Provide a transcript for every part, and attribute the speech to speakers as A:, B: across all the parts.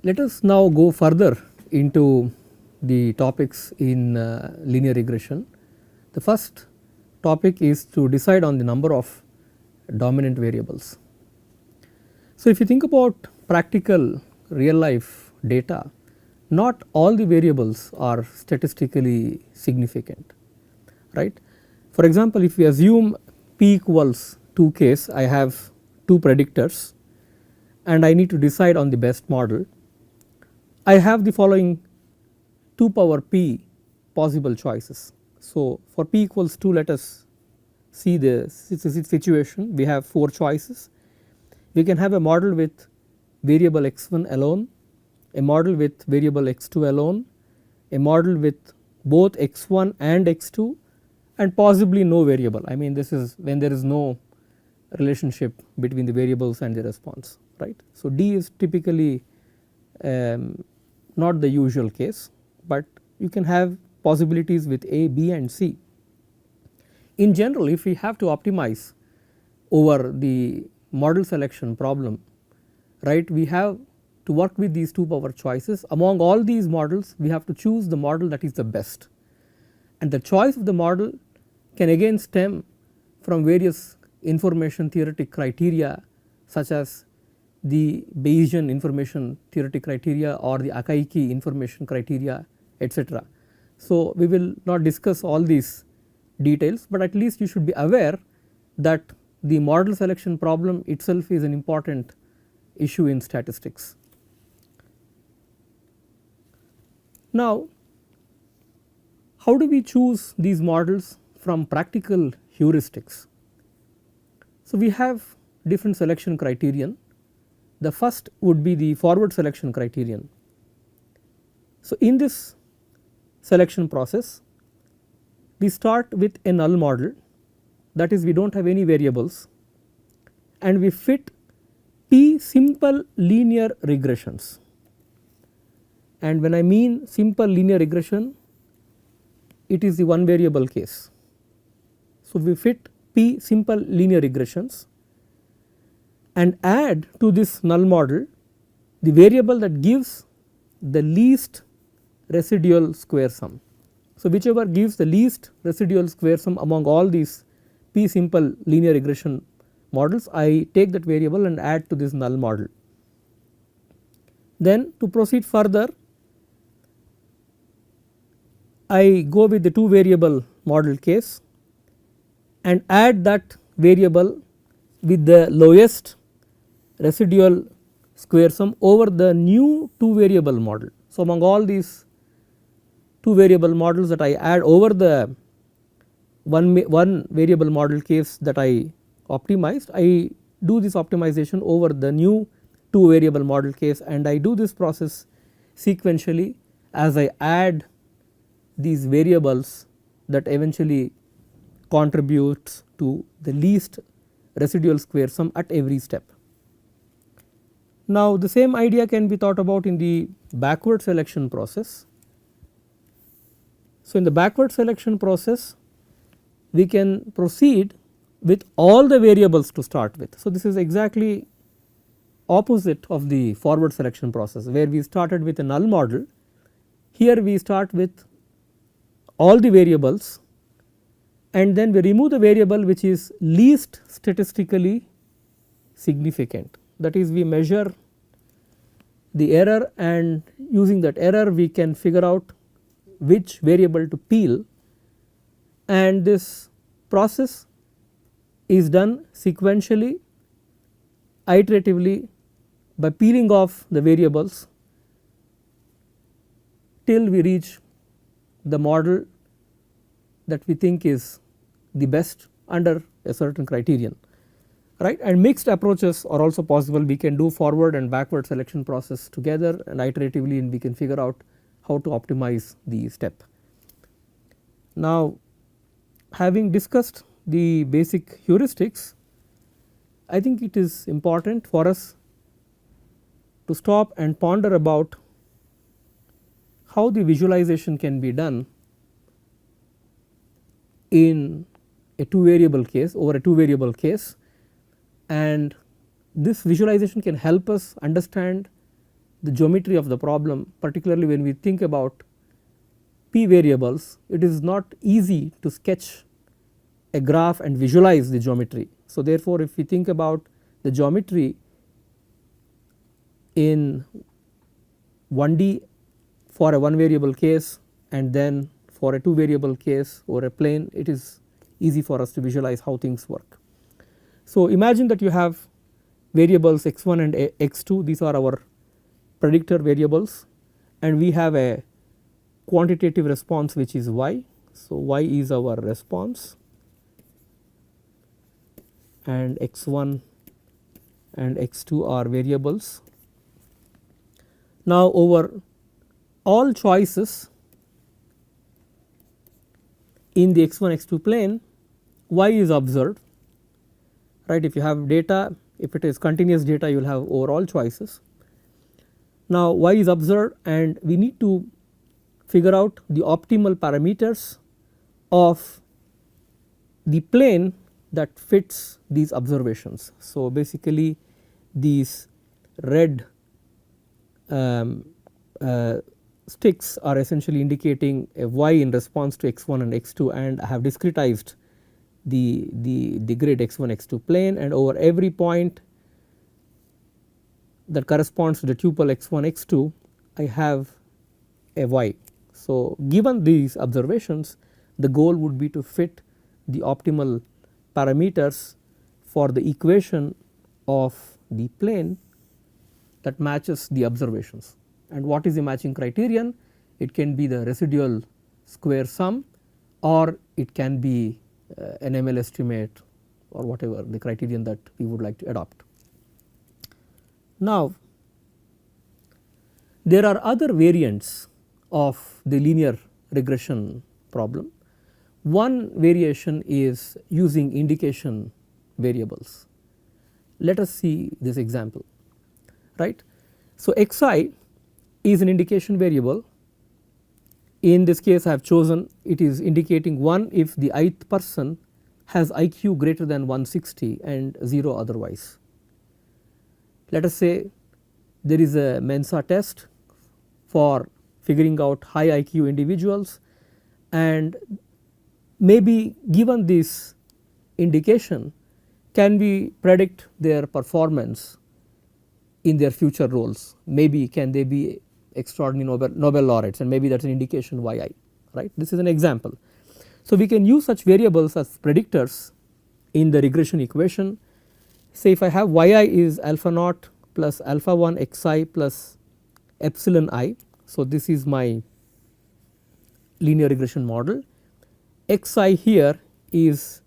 A: Let us now go further into the topics in linear regression. The first topic is to decide on the number of dominant variables. So, if you think about practical real life data, not all the variables are statistically significant, right. For example, if we assume p equals 2 case, I have 2 predictors and I need to decide on the best model. I have the following 2 power p possible choices. So, for p equals 2, let us see the situation. We have 4 choices. We can have a model with variable x1 alone, a model with variable x2 alone, a model with both x1 and x2, and possibly no variable. I mean, this is when there is no relationship between the variables and the response, right. So, D is typically not the usual case, but you can have possibilities with A, B and C. In general, if we have to optimize over the model selection problem, right, we have to work with these 2 power choices. Among all these models, we have to choose the model that is the best, and the choice of the model can again stem from various information theoretic criteria such as the Bayesian information theoretic criteria or the Akaike information criteria, etc. So, we will not discuss all these details, but at least you should be aware that the model selection problem itself is an important issue in statistics. Now, how do we choose these models from practical heuristics? So, we have different selection criterion. The first would be the forward selection criterion. So, in this selection process, we start with a null model, that is, we do not have any variables, and we fit p simple linear regressions. And when I mean simple linear regression, it is the one variable case. So, we fit p simple linear regressions and add to this null model the variable that gives the least residual square sum. So, whichever gives the least residual square sum among all these p simple linear regression models, I take that variable and add to this null model. Then to proceed further, I go with the 2 variable model case and add that variable with the lowest residual square sum over the new 2 variable model. So, among all these 2 variable models that I add over the one variable model case that I optimized, I do this optimization over the new 2 variable model case, and I do this process sequentially as I add these variables that eventually contributes to the least residual square sum at every step. Now, the same idea can be thought about in the backward selection process. So, in the backward selection process, we can proceed with all the variables to start with. So, this is exactly opposite of the forward selection process, where we started with a null model. Here we start with all the variables and then we remove the variable which is least statistically significant. That is, we measure the error, and using that error we can figure out which variable to peel, and this process is done sequentially, iteratively, by peeling off the variables till we reach the model that we think is the best under a certain criterion, right. And mixed approaches are also possible. We can do forward and backward selection process together and iteratively, and we can figure out how to optimize the step. Now, having discussed the basic heuristics, I think it is important for us to stop and ponder about how the visualization can be done in a 2 variable case, over a 2 variable case, and this visualization can help us understand the geometry of the problem, particularly when we think about p variables, it is not easy to sketch a graph and visualize the geometry. So, therefore, if we think about the geometry in 1D for a one variable case and then for a two variable case or a plane, it is easy for us to visualize how things work. So, imagine that you have variables x1 and x2, these are our predictor variables, and we have a quantitative response which is y. So, y is our response and x1 and x2 are variables. Now, over all choices in the x1 x2 plane, y is observed, right. If you have data, if it is continuous data, you will have overall choices. Now, y is observed and we need to figure out the optimal parameters of the plane that fits these observations. So, basically these red sticks are essentially indicating a y in response to x1 and x2, and I have discretized the grid x1 x2 plane, and over every point that corresponds to the tuple x1 x2 I have a y. So, given these observations, the goal would be to fit the optimal parameters for the equation of the plane that matches the observations. And what is the matching criterion? It can be the residual square sum, or it can be an ML estimate, or whatever the criterion that we would like to adopt. Now, there are other variants of the linear regression problem. One variation is using indication variables. Let us see this example, right. So, xi is an indication variable. In this case I have chosen, it is indicating 1 if the ith person has IQ greater than 160 and 0 otherwise. Let us say there is a Mensa test for figuring out high IQ individuals, and maybe given this indication, can we predict their performance in their future roles? Maybe can they be extraordinary Nobel laureates, and maybe that is an indication yi, right. This is an example. So, we can use such variables as predictors in the regression equation. Say if I have yi is alpha naught plus alpha 1 xi plus epsilon I. So, this is my linear regression model. Xi here is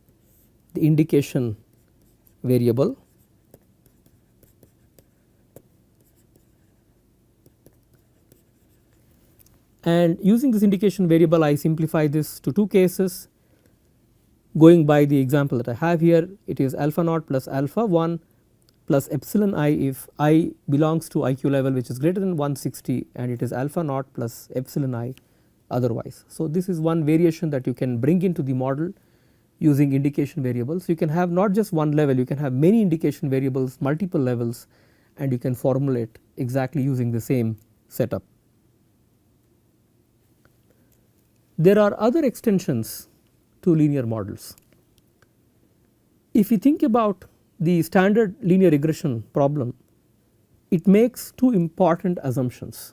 A: the indication variable, and using this indication variable I simplify this to two cases. Going by the example that I have here, it is alpha naught plus alpha 1 plus epsilon I if I belongs to IQ level which is greater than 160, and it is alpha naught plus epsilon I otherwise. So, this is one variation that you can bring into the model using indication variables. You can have not just one level, you can have many indication variables, multiple levels, and you can formulate exactly using the same setup. There are other extensions to linear models. If you think about the standard linear regression problem, it makes two important assumptions,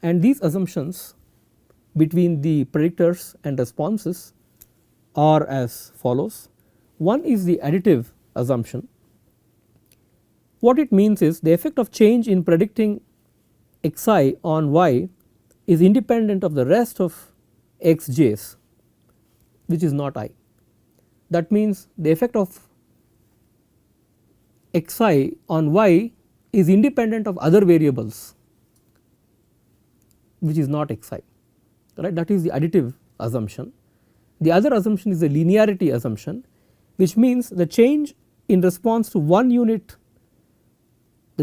A: and these assumptions between the predictors and responses are as follows. One is the additive assumption. What it means is the effect of change in predicting xi on y is independent of the rest of xj's, which is not I. That means the effect of xi on y is independent of other variables which is not xi, right. That is the additive assumption. The other assumption is the linearity assumption, which means the change in response to one unit,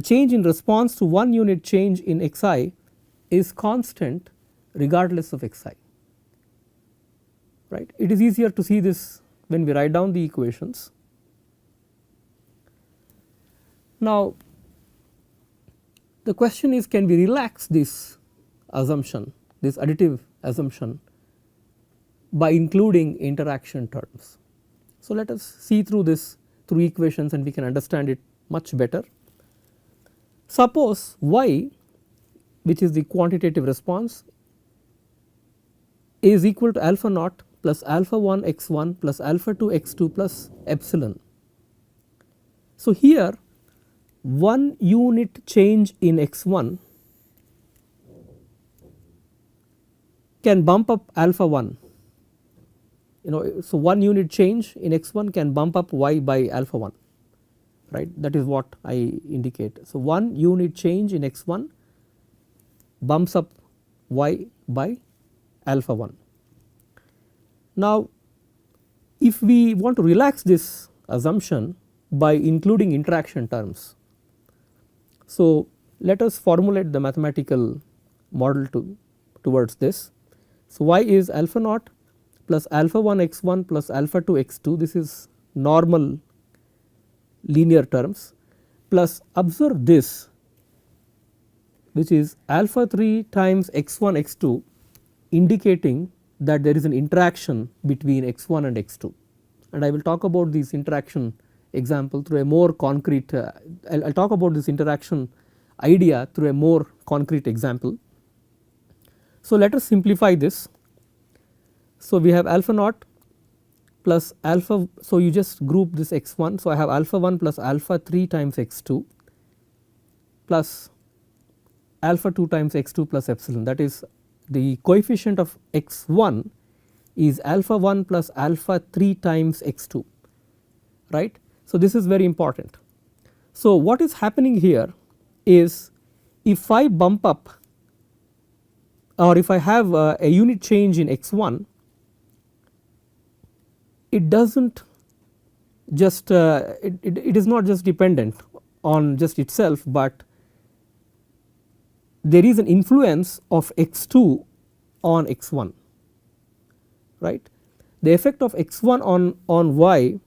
A: change in xi is constant regardless of xi, right. It is easier to see this when we write down the equations. Now, The question is, can we relax this assumption, this additive assumption, by including interaction terms. So, let us see through this through equations and we can understand it much better. Suppose y, which is the quantitative response, is equal to alpha naught plus alpha 1 x1 plus alpha 2 x2 plus epsilon. So, here 1 unit change in x1 can bump up alpha 1, so 1 unit change in x1 can bump up y by alpha 1, right, that is what I indicate. So, 1 unit change in x1 bumps up y by alpha 1. Now, if we want to relax this assumption by including interaction terms, so let us formulate the mathematical model towards this. So, y is alpha naught plus alpha 1 x1 plus alpha 2 x2, this is normal linear terms, plus observe this, which is alpha 3 times x1 x2, indicating that there is an interaction between x1 and x2, and I will talk about this interaction example through a more concrete, I will talk about this interaction idea through a more concrete example. So, let us simplify this. So, we have alpha naught plus alpha, so you just group this x1. So, I have alpha 1 plus alpha 3 times x2 plus alpha 2 times x2 plus epsilon, that is the coefficient of x1 is alpha 1 plus alpha 3 times x2, right. So, this is very important. So, what is happening here is, if I bump up or if I have a unit change in x1, it does not just it is not just dependent on just itself, but there is an influence of x2 on x1, right. The effect of x1 on y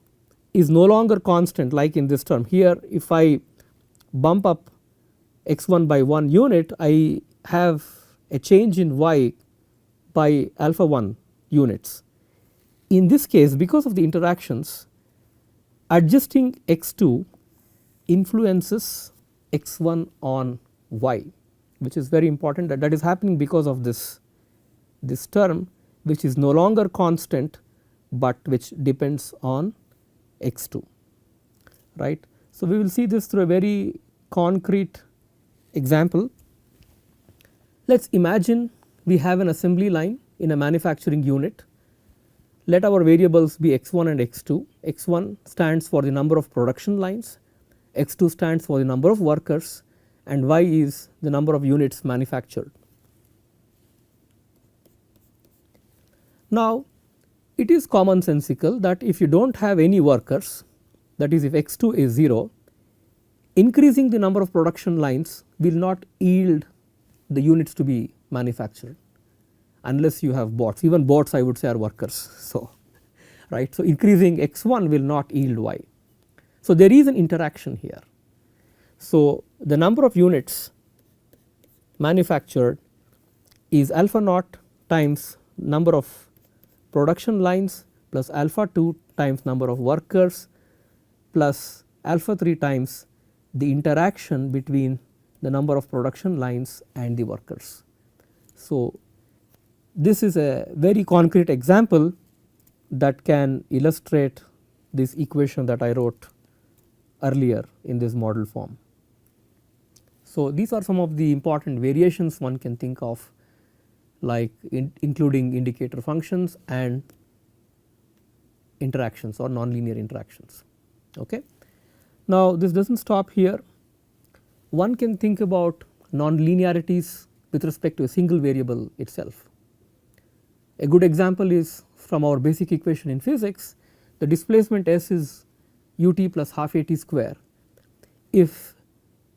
A: is no longer constant like in this term. Here if I bump up x1 by 1 unit, I have a change in y by alpha 1 units. In this case, because of the interactions, adjusting x2 influences x1 on y, which is very important, that is happening because of this term, which is no longer constant, but which depends on x2, right. So, we will see this through a very concrete example. Let us imagine we have an assembly line in a manufacturing unit. Let our variables be x1 and x2. x1 stands for the number of production lines, x2 stands for the number of workers, and y is the number of units manufactured. Now, it is commonsensical that if you do not have any workers, that is if x2 is 0, increasing the number of production lines will not yield the units to be manufactured unless you have bots. Even bots I would say are workers. So, right. So, increasing x1 will not yield y. So, there is an interaction here. So, the number of units manufactured is alpha naught times number of production lines plus alpha 2 times number of workers plus alpha 3 times the interaction between the number of production lines and the workers. So, this is a very concrete example that can illustrate this equation that I wrote earlier in this model form. So, these are some of the important variations one can think of, like including indicator functions and interactions or nonlinear interactions. Okay. Now, this does not stop here. One can think about nonlinearities with respect to a single variable itself. A good example is from our basic equation in physics, the displacement s is ut plus half at square. If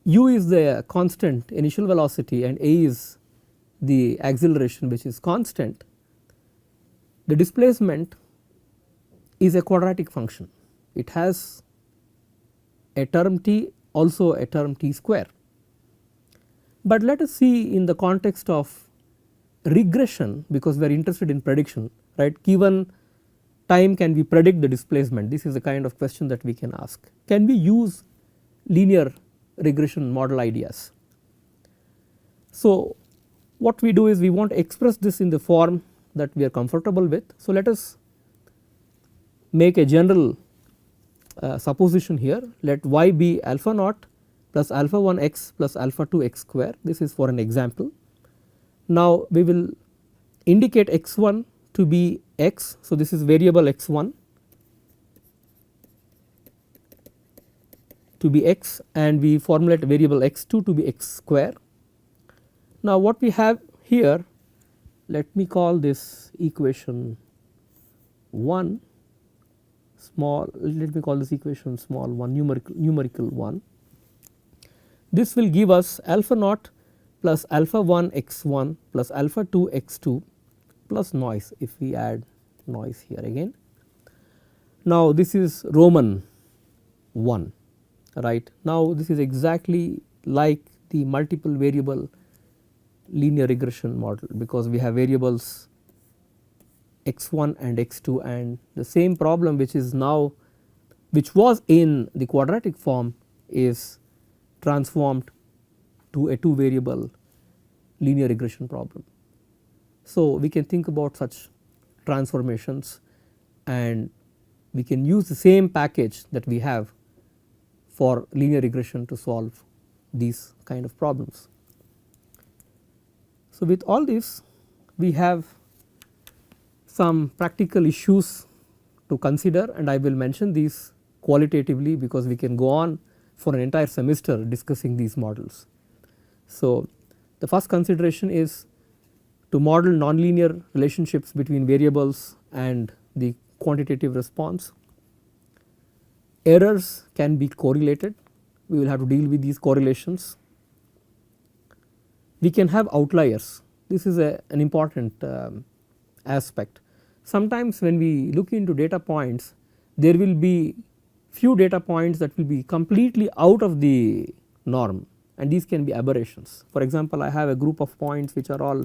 A: u is the constant initial velocity and a is the acceleration which is constant, the displacement is a quadratic function. It has a term t, also a term t square. But let us see in the context of regression, because we are interested in prediction, right. Given time, can we predict the displacement? This is the kind of question that we can ask. Can we use linear regression model ideas? So what we do is we want to express this in the form that we are comfortable with. So let us make a general supposition here. Let y be alpha naught plus alpha 1 x plus alpha 2 x square. This is for an example. Now we will indicate x1 to be x. So this is variable x1 to be x, and we formulate variable x2 to be x square. Now what we have here, let me call this equation 1 small, let me call this equation small 1 numerical 1. This will give us alpha naught plus alpha 1 x1 plus alpha 2 x2 plus noise, if we add noise here again. Now this is Roman 1, right. Now this is exactly like the multiple variable linear regression model, because we have variables x1 and x2, and the same problem which is now, which was in the quadratic form, is transformed to a 2 variable linear regression problem. So we can think about such transformations, and we can use the same package that we have for linear regression to solve these kind of problems. So with all this, we have some practical issues to consider, and I will mention these qualitatively because we can go on for an entire semester discussing these models. So the first consideration is to model nonlinear relationships between variables and the quantitative response. Errors can be correlated, we will have to deal with these correlations. We can have outliers, this is an important aspect. Sometimes when we look into data points, there will be few data points that will be completely out of the norm, and these can be aberrations. For example, I have a group of points which are all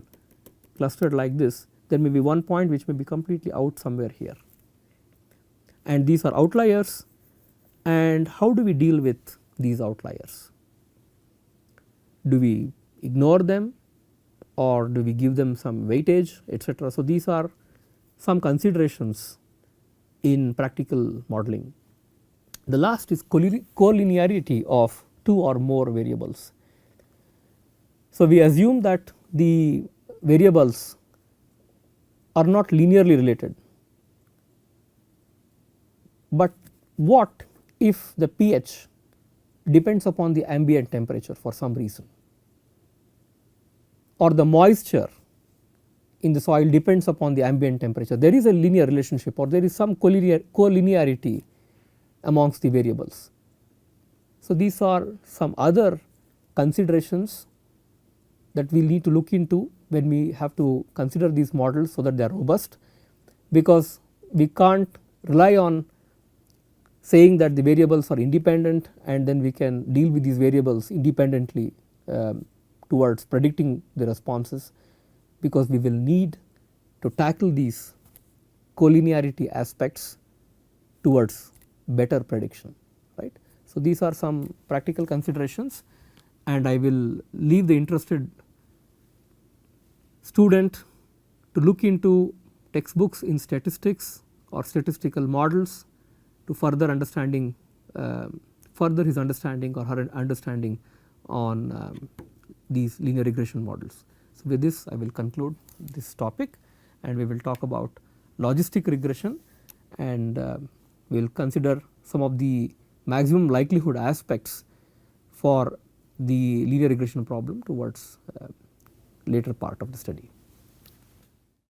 A: clustered like this, there may be one point which may be completely out somewhere here, and these are outliers. And how do we deal with these outliers? Do we ignore them, or do we give them some weightage, etc. So these are some considerations in practical modeling. The last is collinearity of 2 or more variables. So we assume that the variables are not linearly related, but what if the pH depends upon the ambient temperature for some reason, or the moisture in the soil depends upon the ambient temperature? There is a linear relationship, or there is some collinearity amongst the variables. So these are some other considerations that we need to look into when we have to consider these models so that they are robust, because we can't rely on saying that the variables are independent and then we can deal with these variables independently towards predicting the responses, because we will need to tackle these collinearity aspects towards better prediction, right. So these are some practical considerations, and I will leave the interested student to look into textbooks in statistics or statistical models to further understanding, further his understanding or her understanding on these linear regression models. So with this I will conclude this topic, and we will talk about logistic regression, and we will consider some of the maximum likelihood aspects for the linear regression problem towards later part of the study.